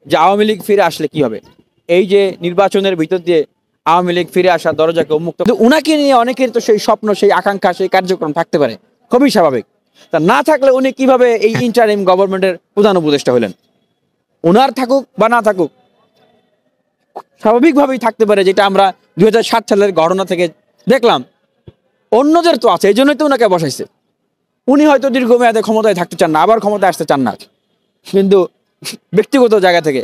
যে আওয়ামী লীগ ফিরে আসলে কি হবে, এই যে নির্বাচনের ভিতর দিয়ে আওয়ামী লীগ ফিরে আসার দরজাকে উন্মুক্ত, কিন্তু উনাকে নিয়ে অনেকের তো সেই স্বপ্ন, সেই আকাঙ্ক্ষা, সেই কার্যক্রম থাকতে পারে, খুবই স্বাভাবিক। তা না থাকলে উনি কিভাবে এই ইন্টারিম গভর্নমেন্টের প্রধান উপদেষ্টা হলেন? ওনার থাকুক বা না থাকুক, স্বাভাবিকভাবেই থাকতে পারে, যেটা আমরা 2007 সালের ঘটনা থেকে দেখলাম। অন্যদের তো আছে, এই জন্যই তো ওনাকে বসাইছে। উনি হয়তো দীর্ঘমেয়াদে ক্ষমতায় থাকতে চান না, আবার ক্ষমতায় আসতে চান না, কিন্তু ব্যক্তিগত জায়গা থেকে,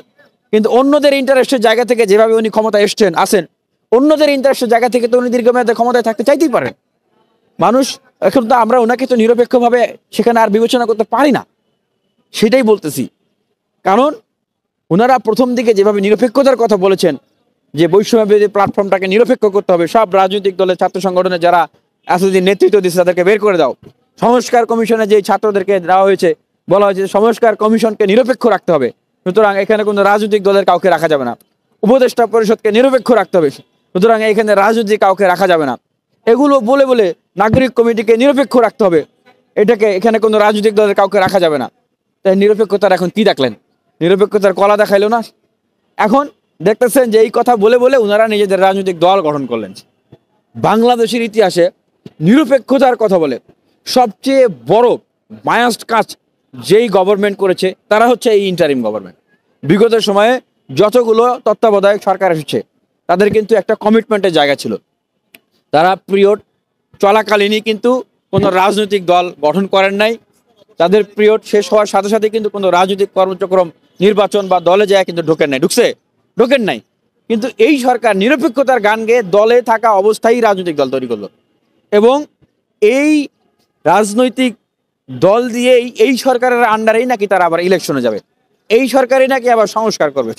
কিন্তু অন্যদের ইন্টারেস্টের জায়গা থেকে যেভাবে উনি ক্ষমতায় এসছেন আসেন, অন্যদের ইন্টারেস্টের জায়গা থেকে তো উনি দীর্ঘমেয়াদে ক্ষমতায় থাকতে চাইতেই পারেন। মানুষ এখন তো, আমরা ওনাকে তো নিরপেক্ষভাবে সেখানে আর বিবেচনা করতে পারি না, সেটাই বলতেছি। কারণ ওনারা প্রথম দিকে যেভাবে নিরপেক্ষতার কথা বলেছেন, যে বৈষম্যবিরোধী প্ল্যাটফর্মটাকে নিরপেক্ষ করতে হবে, সব রাজনৈতিক দলের ছাত্র সংগঠনে যারা এতদিন নেতৃত্ব দিচ্ছে তাদেরকে বের করে দাও, সংস্কার কমিশনে যে ছাত্রদেরকে দেওয়া হয়েছে, বলা হয়েছে সংস্কার কমিশনকে নিরপেক্ষ রাখতে হবে, সুতরাং এখানে কোনো রাজনৈতিক দলের কাউকে রাখা যাবে না। উপদেষ্টা পরিষদকে নিরপেক্ষ রাখতে হবে, সুতরাং এখানে রাজনৈতিক কাউকে রাখা যাবে না। এগুলো বলে বলে নাগরিক কমিটিকে নিরপেক্ষ রাখতে হবে, এখানে কোনো রাজনৈতিক দলের কাউকে রাখা যাবে না। তাই নিরপেক্ষতার এখন কি দেখলেন? নিরপেক্ষতার কলা দেখাইলো না। এখন দেখতেছেন যে এই কথা বলে বলে ওনারা নিজেদের রাজনৈতিক দল গঠন করলেন। বাংলাদেশের ইতিহাসে নিরপেক্ষতার কথা বলে সবচেয়ে বড় বায়াসড কাজ যেই গভর্নমেন্ট করেছে তারা হচ্ছে এই ইন্টারিম গভর্নমেন্ট। বিগত সময়ে যতগুলো তত্ত্বাবধায়ক সরকার এসেছে তাদের কিন্তু একটা কমিটমেন্টের জায়গা ছিল। তারা পিরিয়ড চলাকালীনই কিন্তু কোনো রাজনৈতিক দল গঠন করেন নাই। তাদের পিরিয়ড শেষ হওয়ার সাথে সাথে কিন্তু কোনো রাজনৈতিক কর্মচক্রম, নির্বাচন বা দলে যায় কিন্তু ঢোকেন নাই। কিন্তু এই সরকার নিরপেক্ষতার গান গেয়ে দলে থাকা অবস্থায় রাজনৈতিক দল তৈরি করলো, এবং এই রাজনৈতিক দল দিয়েই এই সরকারের আন্ডারেই নাকি তারা আবার ইলেকশনে যাবে, এই সরকারই নাকি আবার সংস্কার করবে।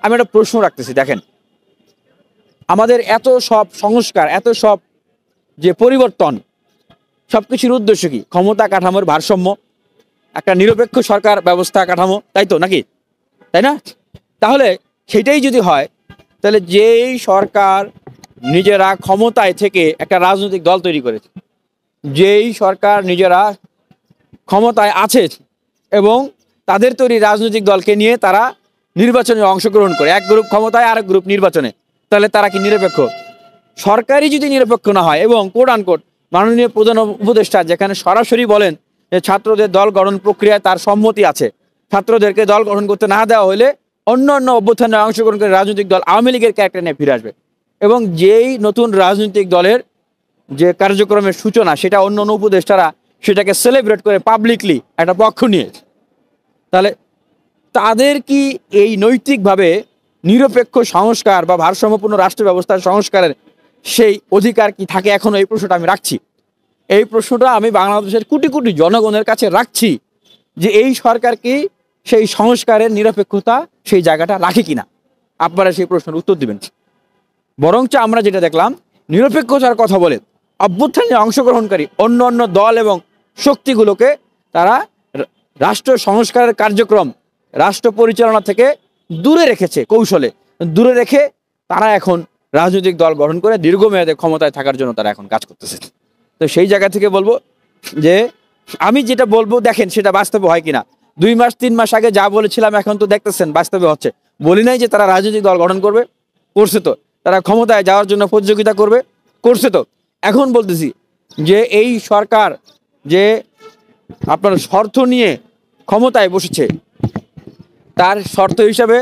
আমি একটা প্রশ্ন রাখতেছি, দেখেন আমাদের এত সব সংস্কার, এত সব যে পরিবর্তন, সবকিছুর উদ্দেশ্য কি? ক্ষমতা কাঠামোর ভারসাম্য, একটা নিরপেক্ষ সরকার ব্যবস্থা কাঠামো, তাই তো নাকি? তাই না? তাহলে সেটাই যদি হয়, তাহলে যেই সরকার নিজেরা ক্ষমতায় থেকে একটা রাজনৈতিক দল তৈরি করেছে, যেই সরকার নিজেরা ক্ষমতায় আছে এবং তাদের তৈরি রাজনৈতিক দলকে নিয়ে তারা নির্বাচনে অংশগ্রহণ করে, এক গ্রুপ ক্ষমতায় আরেক গ্রুপ নির্বাচনে, তাহলে তারা কি নিরপেক্ষ? সরকারই যদি নিরপেক্ষ না হয় এবং কোট আনকোট মাননীয় প্রধান উপদেষ্টা যেখানে সরাসরি বলেন যে ছাত্রদের দল গঠন প্রক্রিয়ায় তার সম্মতি আছে, ছাত্রদেরকে দল গঠন করতে না দেওয়া হলে অন্য অভ্যুত্থানে অংশগ্রহণ করে রাজনৈতিক দল আওয়ামী লীগের ক্যারেক্টার নিয়ে ফিরে আসবে, এবং যেই নতুন রাজনৈতিক দলের যে কার্যক্রমের সূচনা সেটা অন্য উপদেষ্টারা সেটাকে সেলিব্রেট করে পাবলিকলি একটা পক্ষ নিয়ে, তাহলে তাদের কি এই নৈতিকভাবে নিরপেক্ষ সংস্কার বা ভারসাম্যপূর্ণ রাষ্ট্র ব্যবস্থার সংস্কারের সেই অধিকার কি থাকে এখনো? এই প্রশ্নটা আমি রাখছি। এই প্রশ্নটা আমি বাংলাদেশের কোটি কোটি জনগণের কাছে রাখছি, যে এই সরকার কি সেই সংস্কারের নিরপেক্ষতা সেই জায়গাটা রাখে কিনা। আপনারা সেই প্রশ্নের উত্তর দিবেন। বরঞ্চ আমরা যেটা দেখলাম, নিরপেক্ষতার কথা বলে অভ্যুত্থানে অংশগ্রহণকারী অন্য দল এবং শক্তিগুলোকে তারা রাষ্ট্র সংস্কারের কার্যক্রম, রাষ্ট্র পরিচালনা থেকে দূরে রেখেছে, কৌশলে দূরে রেখে তারা এখন রাজনৈতিক দল গঠন করে দীর্ঘমেয়াদে ক্ষমতায় থাকার জন্য তারা এখন কাজ করতেছে। তো সেই জায়গা থেকে বলবো যে আমি যেটা বলবো, দেখেন সেটা বাস্তবে হয় কিনা। 2 মাস 3 মাস আগে যা বলেছিলাম এখন তো দেখতেছেন বাস্তবে হচ্ছে। বলি নাই যে তারা রাজনৈতিক দল গঠন করবে, করছে তো। তারা ক্ষমতায় যাওয়ার জন্য প্রতিযোগিতা করবে, করছে তো। এখন বলতেছি যে এই সরকার যে আপনার শর্ত নিয়ে ক্ষমতায় বসেছে, তার শর্ত হিসাবে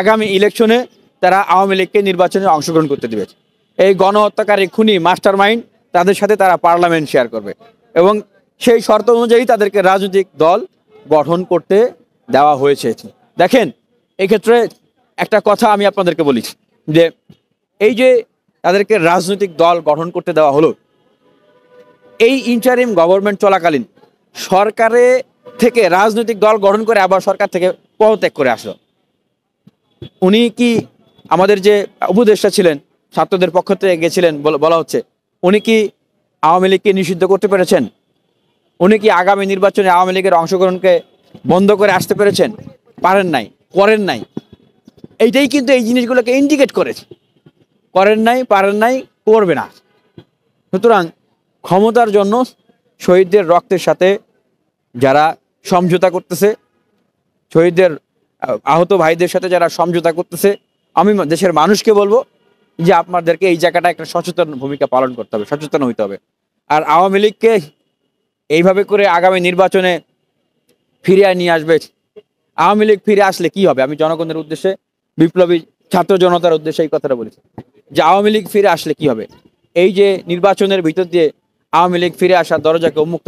আগামী ইলেকশনে তারা আওয়ামী লীগকে নির্বাচনে অংশগ্রহণ করতে দেবে। এই গণহত্যাকারী খুনি মাস্টার মাইন্ড তাদের সাথে তারা পার্লামেন্ট শেয়ার করবে, এবং সেই শর্ত অনুযায়ী তাদেরকে রাজনৈতিক দল গঠন করতে দেওয়া হয়েছে। দেখেন এক্ষেত্রে একটা কথা আমি আপনাদেরকে বলি, যে এই যে তাদেরকে রাজনৈতিক দল গঠন করতে দেওয়া হলো, এই ইন্টারিম গভর্নমেন্ট চলাকালীন সরকারে থেকে রাজনৈতিক দল গঠন করে আবার সরকার থেকে পদত্যাগ করে আসলো। উনি কি আমাদের যে উপদেষ্টা ছিলেন, ছাত্রদের পক্ষ থেকে গেছিলেন বলা হচ্ছে, উনি কি আওয়ামী লীগকে নিষিদ্ধ করতে পেরেছেন? উনি কি আগামী নির্বাচনে আওয়ামী লীগের অংশগ্রহণকে বন্ধ করে আসতে পেরেছেন? পারেন নাই, করেন নাই। এইটাই কিন্তু এই জিনিসগুলোকে ইন্ডিকেট করেছে, করেন নাই, পারেন নাই, করবে না। সুতরাং ক্ষমতার জন্য শহীদদের রক্তের সাথে যারা সমঝোতা করতেছে, শহীদদের আহত ভাইদের সাথে যারা সমঝোতা করতেছে, আমি দেশের মানুষকে বলবো যে আপনাদেরকে এই জায়গাটা একটা সচেতন ভূমিকা পালন করতে হবে, সচেতন হইতে হবে। আর আওয়ামী লীগকে এইভাবে করে আগামী নির্বাচনে ফিরিয়ে নিয়ে আসবে। আওয়ামী লীগ ফিরে আসলে কি হবে, আমি জনগণের উদ্দেশ্যে, বিপ্লবী ছাত্র জনতার উদ্দেশ্যে এই কথাটা বলেছি যে আওয়ামী লীগ ফিরে আসলে কি হবে। এই যে নির্বাচনের ভিতর দিয়ে আওয়ামী লীগ ফিরে আসার দরজাকে উন্মুক্ত